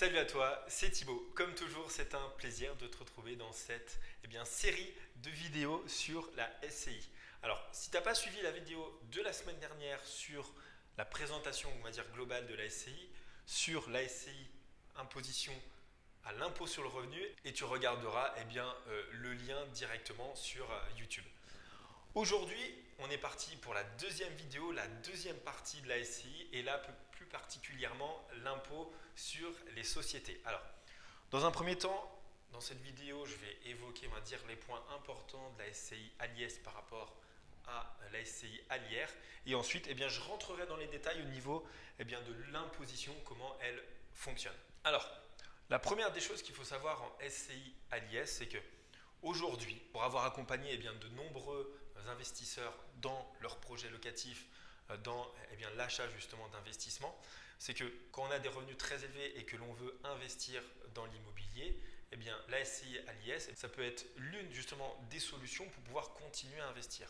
Salut à toi, c'est Thibaut. Comme toujours, c'est un plaisir de te retrouver dans cette série de vidéos sur la SCI. Alors, si tu n'as pas suivi la vidéo de la semaine dernière sur la présentation, on va dire globale de la SCI, sur la SCI imposition à l'impôt sur le revenu, et tu regarderas le lien directement sur YouTube. Aujourd'hui, on est parti pour la deuxième vidéo, la deuxième partie de la SCI, et là plus particulièrement l'impôt sur les sociétés. Alors, dans un premier temps, dans cette vidéo, je vais évoquer, on va dire, les points importants de la SCI à l'IS par rapport à la SCI à l'IR, et ensuite, je rentrerai dans les détails au niveau de l'imposition, comment elle fonctionne. Alors, la première des choses qu'il faut savoir en SCI à l'IS, c'est que aujourd'hui, pour avoir accompagné de nombreux investisseurs dans leurs projets locatifs, dans l'achat justement d'investissement, c'est que quand on a des revenus très élevés et que l'on veut investir dans l'immobilier, la SCI à l'IS, ça peut être l'une justement des solutions pour pouvoir continuer à investir.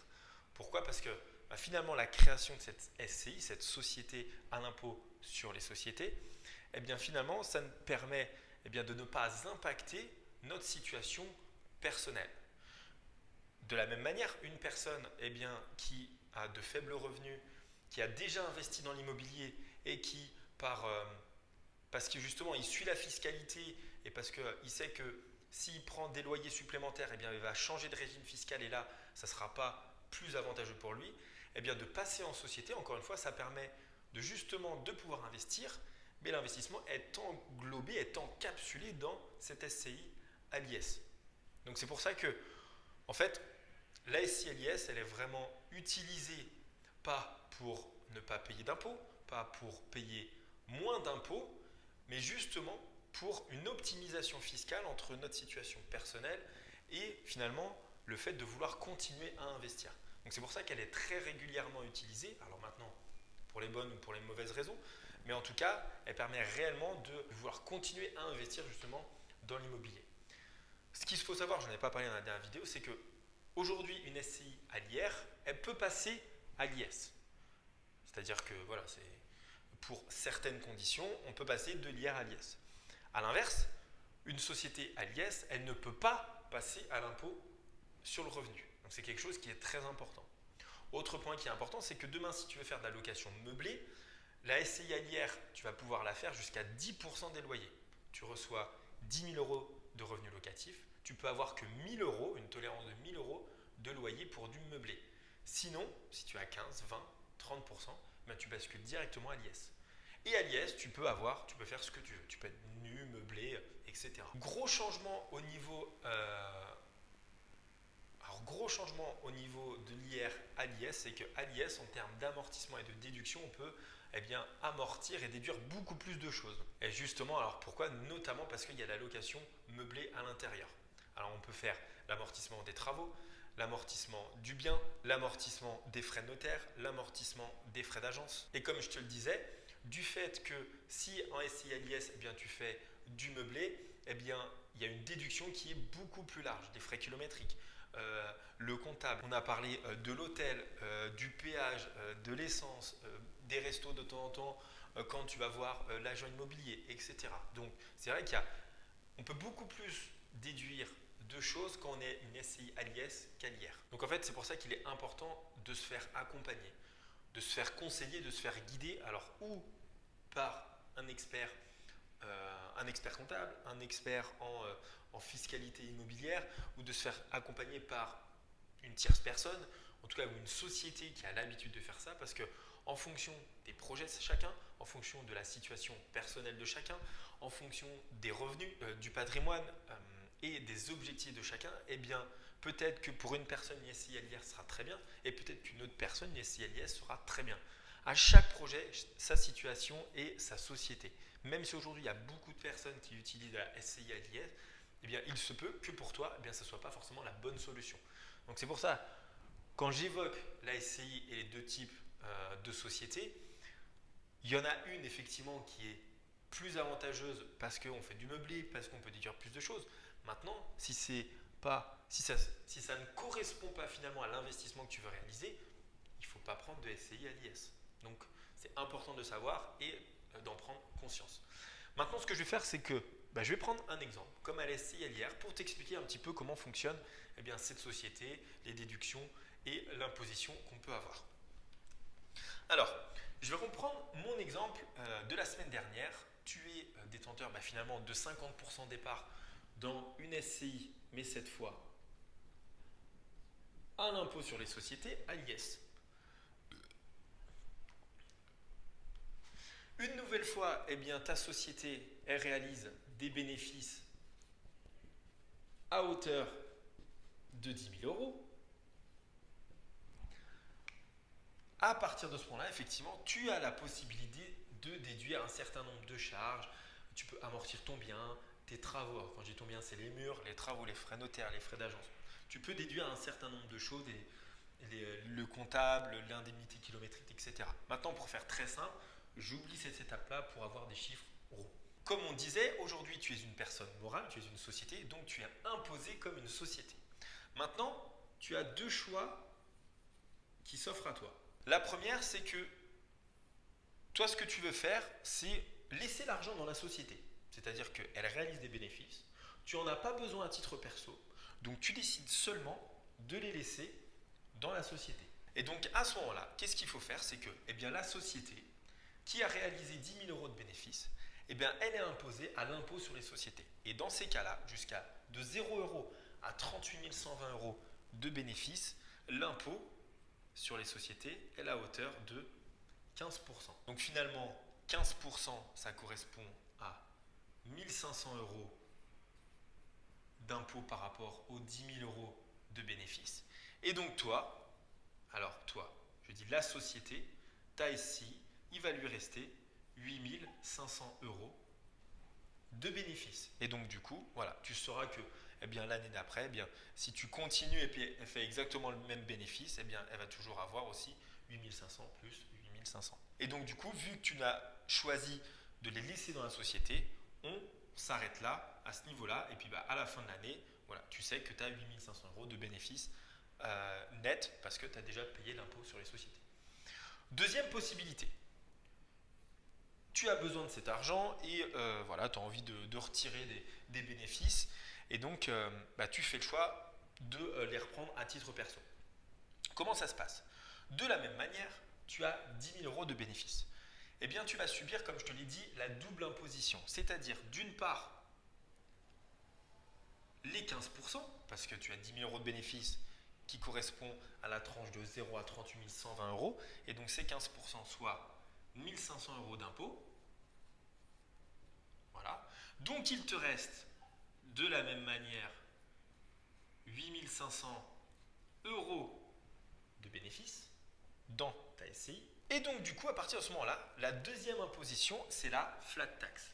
Pourquoi? Parce que finalement la création de cette SCI, cette société à l'impôt sur les sociétés, finalement ça nous permet de ne pas impacter notre situation personnelle. De la même manière, une personne qui a de faibles revenus, qui a déjà investi dans l'immobilier et qui, parce que justement il suit la fiscalité et parce qu'il sait que s'il prend des loyers supplémentaires, il va changer de régime fiscal et là, ça ne sera pas plus avantageux pour lui, de passer en société, encore une fois, ça permet de pouvoir investir, mais l'investissement est englobé, est encapsulé dans cette SCI à l'IS. Donc c'est pour ça que, en fait, la SCI à l'IS, elle est vraiment utilisée pas pour ne pas payer d'impôts, pas pour payer moins d'impôts, mais justement pour une optimisation fiscale entre notre situation personnelle et finalement le fait de vouloir continuer à investir. Donc c'est pour ça qu'elle est très régulièrement utilisée. Alors maintenant, pour les bonnes ou pour les mauvaises raisons, mais en tout cas, elle permet réellement de vouloir continuer à investir justement dans l'immobilier. Ce qu'il faut savoir, je n'en ai pas parlé dans la dernière vidéo, c'est que aujourd'hui, une SCI à l'IR, elle peut passer à l'IS. C'est-à-dire que voilà, pour certaines conditions, on peut passer de l'IR à l'IS. A l'inverse, une société à l'IS, elle ne peut pas passer à l'impôt sur le revenu. Donc c'est quelque chose qui est très important. Autre point qui est important, c'est que demain, si tu veux faire de la location meublée, la SCI à l'IR, tu vas pouvoir la faire jusqu'à 10% des loyers. Tu reçois 10 000 euros de revenus locatifs, tu peux avoir que 1 000 euros, une tolérance de 1 000 euros de loyer pour du meublé. Sinon, si tu as 15, 20, 30%, tu bascules directement à l'IS. Et à l'IS, tu peux faire ce que tu veux. Tu peux être nu, meublé, etc. Gros changement au niveau de l'IR à l'IS, c'est qu'à l'IS, en termes d'amortissement et de déduction, on peut amortir et déduire beaucoup plus de choses. Et justement, alors pourquoi? Notamment parce qu'il y a la location meublée à l'intérieur. Alors on peut faire l'amortissement des travaux, l'amortissement du bien, l'amortissement des frais de notaire, l'amortissement des frais d'agence. Et comme je te le disais, du fait que si en SCI à l'IS, tu fais du meublé, il y a une déduction qui est beaucoup plus large, des frais kilométriques. Le comptable, on a parlé de l'hôtel, du péage, de l'essence, des restos de temps en temps quand tu vas voir l'agent immobilier, etc. Donc c'est vrai qu'on peut beaucoup plus déduire de choses quand on est une SCI à l'IS qu'à l'IR. Donc en fait c'est pour ça qu'il est important de se faire accompagner, de se faire conseiller, de se faire guider, alors ou par un expert comptable, un expert en fiscalité immobilière, ou de se faire accompagner par une tierce personne, en tout cas une société qui a l'habitude de faire ça, parce que en fonction des projets de chacun, en fonction de la situation personnelle de chacun, en fonction des revenus, du patrimoine et des objectifs de chacun, peut-être que pour une personne, une SCI à l'IR sera très bien, et peut-être qu'une autre personne, une SCI à l'IS sera très bien. À chaque projet, sa situation et sa société. Même si aujourd'hui, il y a beaucoup de personnes qui utilisent la SCI à l'IS, il se peut que pour toi, ça ne soit pas forcément la bonne solution. Donc c'est pour ça, quand j'évoque la SCI et les deux types de sociétés, il y en a une effectivement qui est plus avantageuse parce qu'on fait du meublé, parce qu'on peut déduire plus de choses. Maintenant, si ça ne correspond pas finalement à l'investissement que tu veux réaliser, il ne faut pas prendre de SCI à l'IS. Donc c'est important de savoir et d'en prendre conscience. Maintenant, ce que je vais faire, c'est que je vais prendre un exemple, comme à la SCI LIR, pour t'expliquer un petit peu comment fonctionne cette société, les déductions et l'imposition qu'on peut avoir. Alors, je vais reprendre mon exemple de la semaine dernière. Tu es détenteur finalement de 50% départ dans une SCI, mais cette fois à l'impôt sur les sociétés, à l'IS. Une nouvelle fois, ta société elle réalise des bénéfices à hauteur de 10 000 euros. À partir de ce moment-là, effectivement, tu as la possibilité de déduire un certain nombre de charges. Tu peux amortir ton bien, tes travaux. Alors, quand je dis ton bien, c'est les murs, les travaux, les frais notaires, les frais d'agence. Tu peux déduire un certain nombre de choses, le comptable, l'indemnité kilométrique, etc. Maintenant, pour faire très simple, j'oublie cette étape-là pour avoir des chiffres ronds. Comme on disait, aujourd'hui, tu es une personne morale, tu es une société, donc tu es imposé comme une société. Maintenant, tu as deux choix qui s'offrent à toi. La première, c'est que toi, ce que tu veux faire, c'est laisser l'argent dans la société. C'est-à-dire qu'elle réalise des bénéfices, tu n'en as pas besoin à titre perso, donc tu décides seulement de les laisser dans la société. Et donc à ce moment-là, qu'est-ce qu'il faut faire? C'est que la société qui a réalisé 10 000 euros de bénéfices, elle est imposée à l'impôt sur les sociétés. Et dans ces cas-là, jusqu'à de 0 euros à 38 120 euros de bénéfices, l'impôt sur les sociétés est à hauteur de 15%. Donc finalement, 15%, ça correspond à 1 500 euros d'impôt par rapport aux 10 000 euros de bénéfices. Et donc toi, je dis la société, ta SCI, il va lui rester 8 500 euros de bénéfices. Et donc du coup, voilà, tu sauras que l'année d'après, si tu continues et puis elle fait exactement le même bénéfice, elle va toujours avoir aussi 8 500 plus 8 500. Et donc du coup, vu que tu as choisi de les laisser dans la société, on s'arrête là, à ce niveau-là, et puis à la fin de l'année, voilà, tu sais que tu as 8 500 euros de bénéfices net parce que tu as déjà payé l'impôt sur les sociétés. Deuxième possibilité, tu as besoin de cet argent et tu as envie de retirer des bénéfices et donc tu fais le choix de les reprendre à titre perso. Comment ça se passe? De la même manière, tu as 10 000 euros de bénéfices. Tu vas subir, comme je te l'ai dit, la double imposition. C'est-à-dire, d'une part, les 15%, parce que tu as 10 000 euros de bénéfices qui correspond à la tranche de 0 à 38 120 euros. Et donc, ces 15%, soit 1 500 euros d'impôt. Voilà. Donc, il te reste de la même manière 8 500 euros de bénéfices dans ta SCI. Et donc, du coup, à partir de ce moment-là, la deuxième imposition, c'est la flat tax.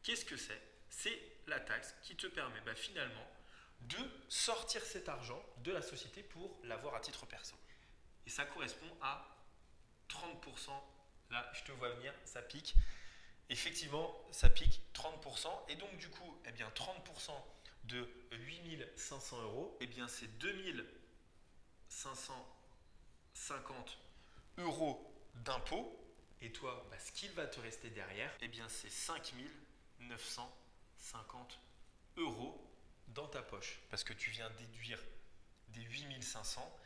Qu'est-ce que c'est? C'est la taxe qui te permet finalement de sortir cet argent de la société pour l'avoir à titre perso. Et ça correspond à 30%. Là, je te vois venir, ça pique. Effectivement, ça pique 30%. Et donc, du coup, 30% de 8 500 euros, c'est 2 550 euros d'impôt. Et toi, ce qu'il va te rester derrière, c'est 5 950 euros dans ta poche. Parce que tu viens déduire des 8 500,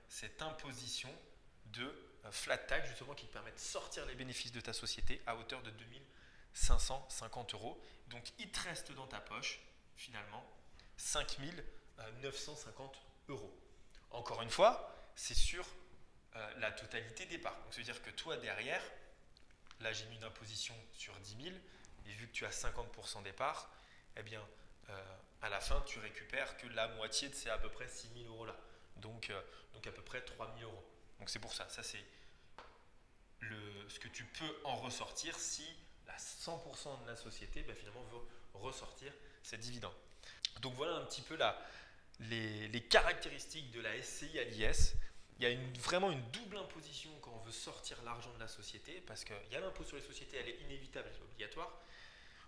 cette imposition de flat tax, justement, qui te permet de sortir les bénéfices de ta société à hauteur de 2 550 euros. Donc, il te reste dans ta poche, finalement, 5 950 euros. Encore une fois, c'est sur la totalité des parts. Donc, ça veut dire que toi, derrière, là, j'ai mis une imposition sur 10 000, et vu que tu as 50% des parts, à la fin, tu récupères que la moitié de ces à peu près 6 000 euros là. Donc à peu près 3 000 euros. Donc c'est pour ça. Ça, c'est ce que tu peux en ressortir si la 100% de la société finalement veut ressortir ses dividendes. Donc voilà un petit peu les caractéristiques de la SCI à l'IS. Il y a vraiment une double imposition quand on veut sortir l'argent de la société, parce qu'il y a l'impôt sur les sociétés, elle est inévitable, elle est obligatoire.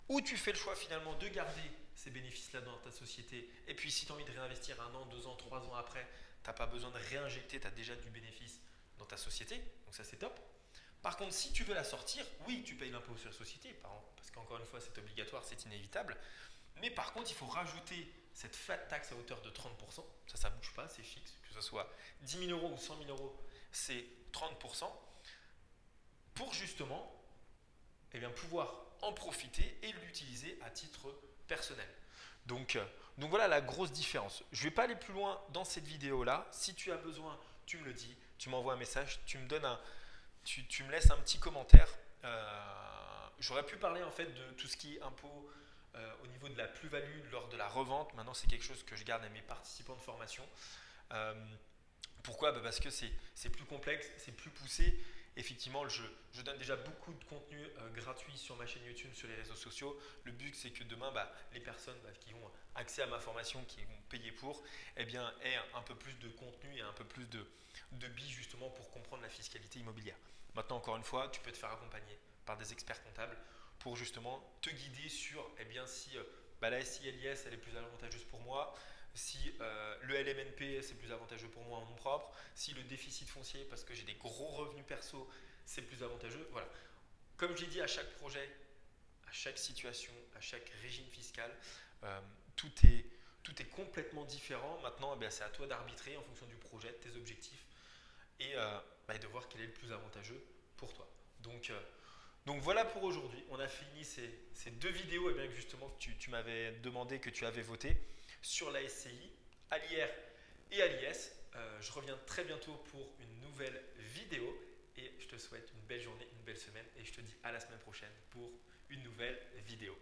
Ou tu fais le choix finalement de garder ces bénéfices-là dans ta société, et puis si tu as envie de réinvestir 1 an, 2 ans, 3 ans après, tu n'as pas besoin de réinjecter, tu as déjà du bénéfice dans ta société, donc ça c'est top. Par contre, si tu veux la sortir, oui, tu payes l'impôt sur la société, parce qu'encore une fois, c'est obligatoire, c'est inévitable. Mais par contre, il faut rajouter cette flat tax à hauteur de 30%. Ça ne bouge pas, c'est fixe. Que ce soit 10 000 euros ou 100 000 euros, c'est 30%. Pour justement pouvoir en profiter et l'utiliser à titre personnel. Donc voilà la grosse différence. Je ne vais pas aller plus loin dans cette vidéo-là. Si tu as besoin, tu me le dis, tu m'envoies un message, tu me laisses un petit commentaire. J'aurais pu parler en fait de tout ce qui est impôt au niveau de la plus-value lors de la revente. Maintenant, c'est quelque chose que je garde à mes participants de formation. Pourquoi ? Parce que c'est plus complexe, c'est plus poussé. Effectivement, je donne déjà beaucoup de contenu gratuit sur ma chaîne YouTube, sur les réseaux sociaux. Le but, c'est que demain, les personnes qui ont accès à ma formation, qui vont payer pour, aient un peu plus de contenu et un peu plus de billes justement pour comprendre la fiscalité immobilière. Maintenant, encore une fois, tu peux te faire accompagner par des experts comptables pour justement te guider sur si la SCI LIS elle est plus avantageuse pour moi, si le LMNP c'est plus avantageux pour moi en nom propre, si le déficit foncier parce que j'ai des gros revenus perso c'est plus avantageux. Voilà. Comme j'ai dit, à chaque projet, à chaque situation, à chaque régime fiscal, tout est complètement différent. Maintenant, c'est à toi d'arbitrer en fonction du projet, de tes objectifs et de voir quel est le plus avantageux pour toi. Donc voilà pour aujourd'hui. On a fini ces deux vidéos que justement tu m'avais demandé, que tu avais voté sur la SCI, à l'IR et à l'IS. Je reviens très bientôt pour une nouvelle vidéo et je te souhaite une belle journée, une belle semaine et je te dis à la semaine prochaine pour une nouvelle vidéo.